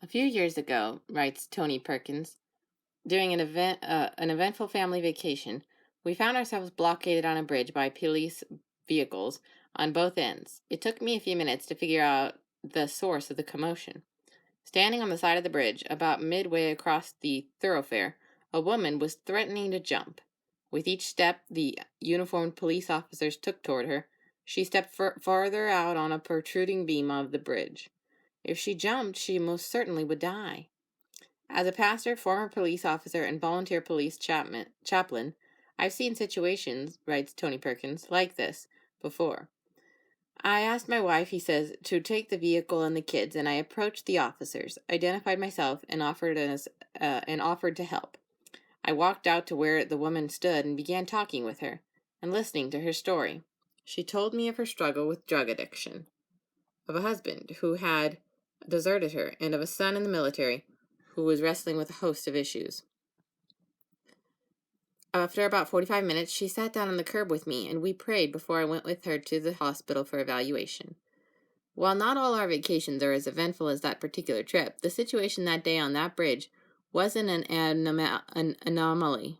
A few years ago, writes Tony Perkins, during an eventful family vacation, we found ourselves blockaded on a bridge by police vehicles on both ends. It took me a few minutes to figure out the source of the commotion. Standing on the side of the bridge, about midway across the thoroughfare, a woman was threatening to jump. With each step the uniformed police officers took toward her, she stepped farther out on a protruding beam of the bridge. If she jumped, she most certainly would die. As a pastor, former police officer, and volunteer police chaplain, I've seen situations, writes Tony Perkins, like this before. I asked my wife, he says, to take the vehicle and the kids, and I approached the officers, identified myself, and offered to help. I walked out to where the woman stood and began talking with her and listening to her story. She told me of her struggle with drug addiction, of a husband who had deserted her, and of a son in the military who was wrestling with a host of issues. After about 45 minutes, she sat down on the curb with me, and we prayed before I went with her to the hospital for evaluation. While not all our vacations are as eventful as that particular trip, the situation that day on that bridge wasn't an anomaly.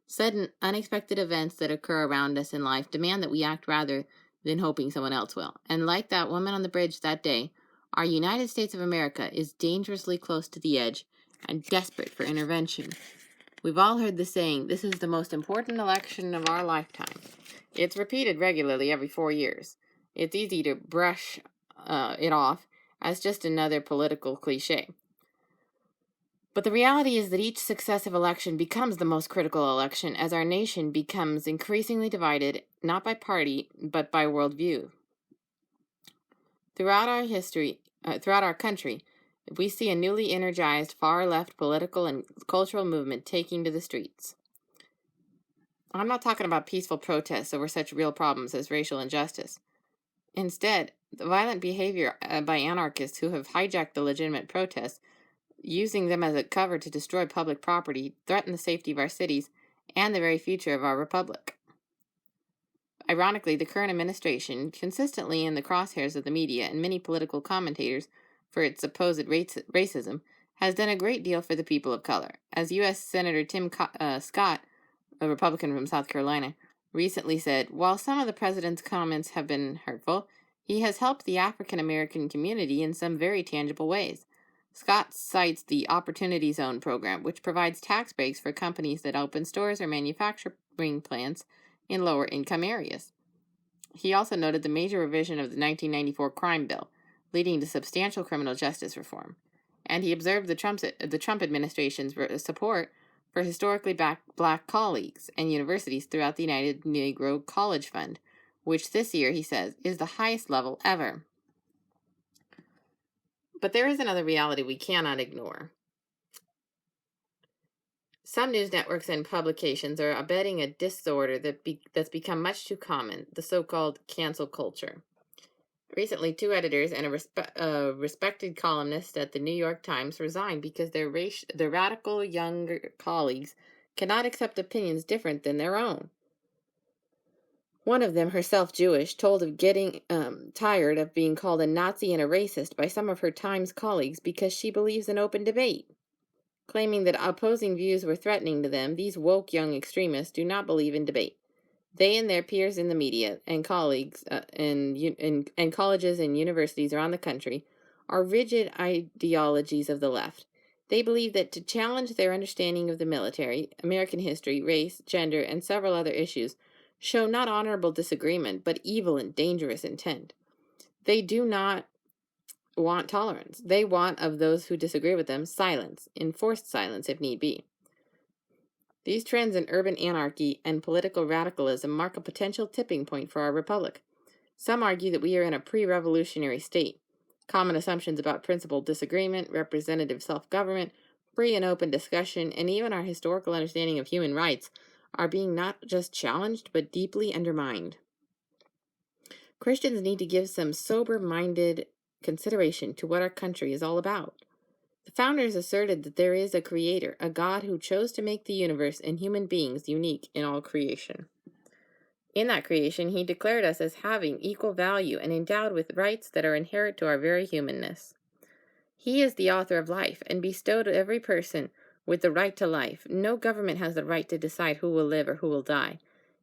Sudden, unexpected events that occur around us in life demand that we act rather than hoping someone else will. And like that woman on the bridge that day, our United States of America is dangerously close to the edge and desperate for intervention. We've all heard the saying, this is the most important election of our lifetime. It's repeated regularly every 4 years. It's easy to brush it off as just another political cliche. But the reality is that each successive election becomes the most critical election as our nation becomes increasingly divided, not by party, but by worldview. Throughout our country, we see a newly energized far-left political and cultural movement taking to the streets. I'm not talking about peaceful protests over such real problems as racial injustice. Instead, the violent behavior by anarchists who have hijacked the legitimate protests, using them as a cover to destroy public property, threaten the safety of our cities, and the very future of our republic. Ironically, the current administration, consistently in the crosshairs of the media and many political commentators for its supposed racism, has done a great deal for the people of color. As U.S. Senator Tim Scott, a Republican from South Carolina, recently said, while some of the president's comments have been hurtful, he has helped the African American community in some very tangible ways. Scott cites the Opportunity Zone program, which provides tax breaks for companies that open stores or manufacturing plants in lower-income areas. He also noted the major revision of the 1994 crime bill, leading to substantial criminal justice reform. And he observed the Trump administration's support for historically black colleagues and universities throughout the United Negro College Fund, which this year, he says, is the highest level ever. But there is another reality we cannot ignore. Some news networks and publications are abetting a disorder that's become much too common, the so-called cancel culture. Recently, 2 editors and a respected columnist at the New York Times resigned because their radical younger colleagues cannot accept opinions different than their own. One of them, herself Jewish, told of getting tired of being called a Nazi and a racist by some of her Times colleagues because she believes in open debate. Claiming that opposing views were threatening to them, these woke young extremists do not believe in debate. They and their peers in the media and colleagues in colleges and universities around the country are rigid ideologies of the left. They believe that to challenge their understanding of the military, American history, race, gender, and several other issues show not honorable disagreement, but evil and dangerous intent. They do not want tolerance. They want of those who disagree with them silence, enforced silence if need be. These trends in urban anarchy and political radicalism mark a potential tipping point for our republic. Some argue that we are in a pre-revolutionary state. Common assumptions about principled disagreement, representative self-government, free and open discussion, and even our historical understanding of human rights are being not just challenged, but deeply undermined. Christians need to give some sober-minded consideration to what our country is all about. The founders asserted that there is a creator, a God who chose to make the universe and human beings unique in all creation. In that creation, he declared us as having equal value and endowed with rights that are inherent to our very humanness. He is the author of life and bestowed every person with the right to life. No government has the right to decide who will live or who will die.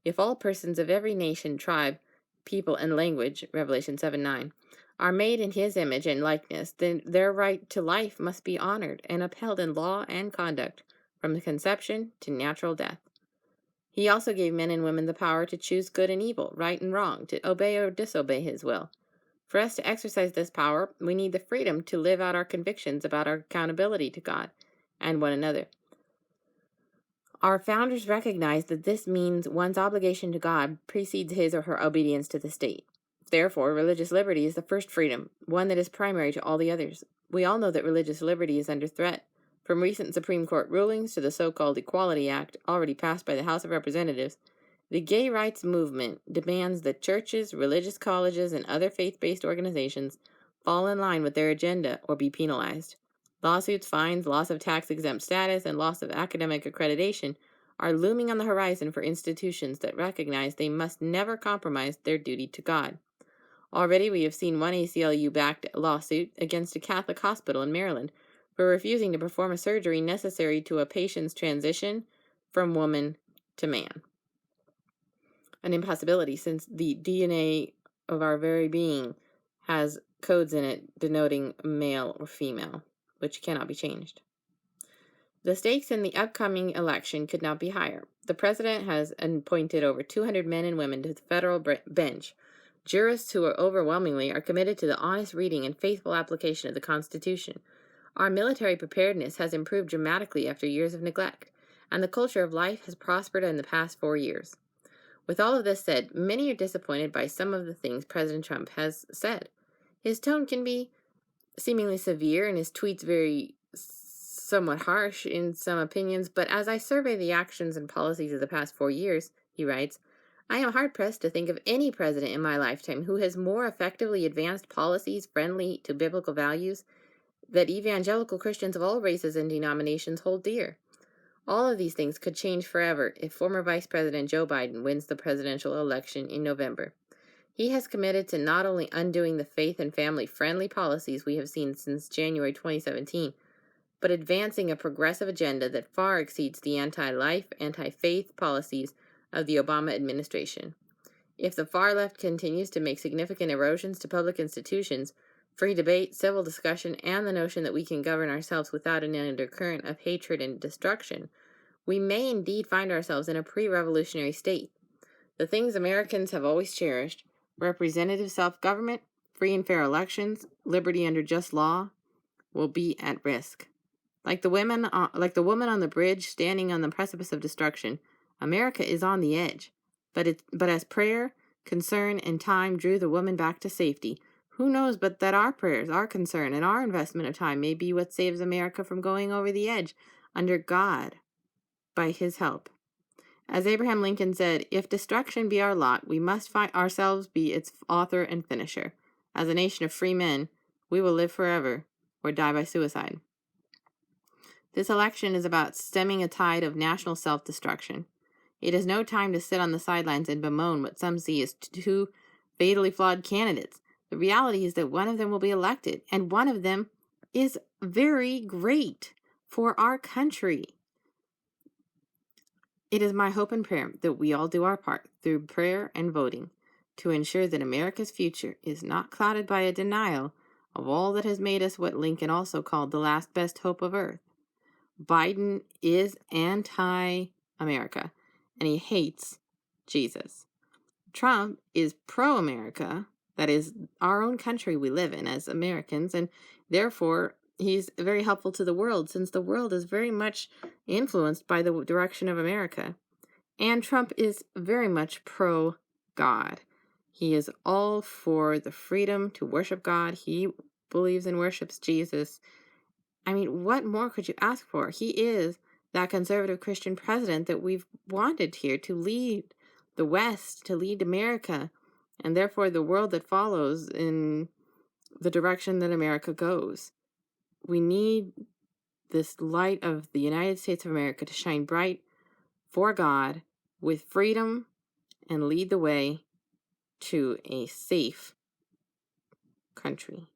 If all persons of every nation, tribe, people, and language, Revelation 7:9, are made in his image and likeness, then their right to life must be honored and upheld in law and conduct, from the conception to natural death. He also gave men and women the power to choose good and evil, right and wrong, to obey or disobey his will. For us to exercise this power, we need the freedom to live out our convictions about our accountability to God and one another. Our founders recognized that this means one's obligation to God precedes his or her obedience to the state. Therefore, religious liberty is the first freedom, one that is primary to all the others. We all know that religious liberty is under threat. From recent Supreme Court rulings to the so-called Equality Act, already passed by the House of Representatives, the gay rights movement demands that churches, religious colleges, and other faith-based organizations fall in line with their agenda or be penalized. Lawsuits, fines, loss of tax-exempt status, and loss of academic accreditation are looming on the horizon for institutions that recognize they must never compromise their duty to God. Already, we have seen one ACLU-backed lawsuit against a Catholic hospital in Maryland for refusing to perform a surgery necessary to a patient's transition from woman to man. An impossibility, since the DNA of our very being has codes in it denoting male or female, which cannot be changed. The stakes in the upcoming election could not be higher. The president has appointed over 200 men and women to the federal bench, jurists who overwhelmingly are committed to the honest reading and faithful application of the Constitution. Our military preparedness has improved dramatically after years of neglect, and the culture of life has prospered in the past 4 years. With all of this said, many are disappointed by some of the things President Trump has said. His tone can be seemingly severe and his tweets very somewhat harsh in some opinions, but as I survey the actions and policies of the past 4 years, he writes, I am hard-pressed to think of any president in my lifetime who has more effectively advanced policies friendly to biblical values that evangelical Christians of all races and denominations hold dear. All of these things could change forever if former Vice President Joe Biden wins the presidential election in November. He has committed to not only undoing the faith and family-friendly policies we have seen since January 2017, but advancing a progressive agenda that far exceeds the anti-life, anti-faith policies of the Obama administration. If the far left continues to make significant erosions to public institutions, free debate, civil discussion, and the notion that we can govern ourselves without an undercurrent of hatred and destruction, we may indeed find ourselves in a pre-revolutionary state. The things Americans have always cherished, representative self-government, free and fair elections, liberty under just law, will be at risk. Like the woman on the bridge standing on the precipice of destruction, America is on the edge. But as prayer, concern, and time drew the woman back to safety, who knows but that our prayers, our concern, and our investment of time may be what saves America from going over the edge under God by his help. As Abraham Lincoln said, if destruction be our lot, we must find ourselves be its author and finisher. As a nation of free men, we will live forever or die by suicide. This election is about stemming a tide of national self-destruction. It is no time to sit on the sidelines and bemoan what some see as two fatally flawed candidates. The reality is that one of them will be elected, and one of them is very great for our country. It is my hope and prayer that we all do our part through prayer and voting to ensure that America's future is not clouded by a denial of all that has made us what Lincoln also called the last best hope of earth. Biden is anti-America, and he hates Jesus. Trump is pro-America, that is our own country we live in as Americans, and therefore he's very helpful to the world since the world is very much influenced by the direction of America. And Trump is very much pro-God. He is all for the freedom to worship God. He believes and worships Jesus. I mean, what more could you ask for? He is that conservative Christian president that we've wanted here to lead the West, to lead America, and therefore the world that follows in the direction that America goes. We need this light of the United States of America to shine bright for God with freedom and lead the way to a safe country.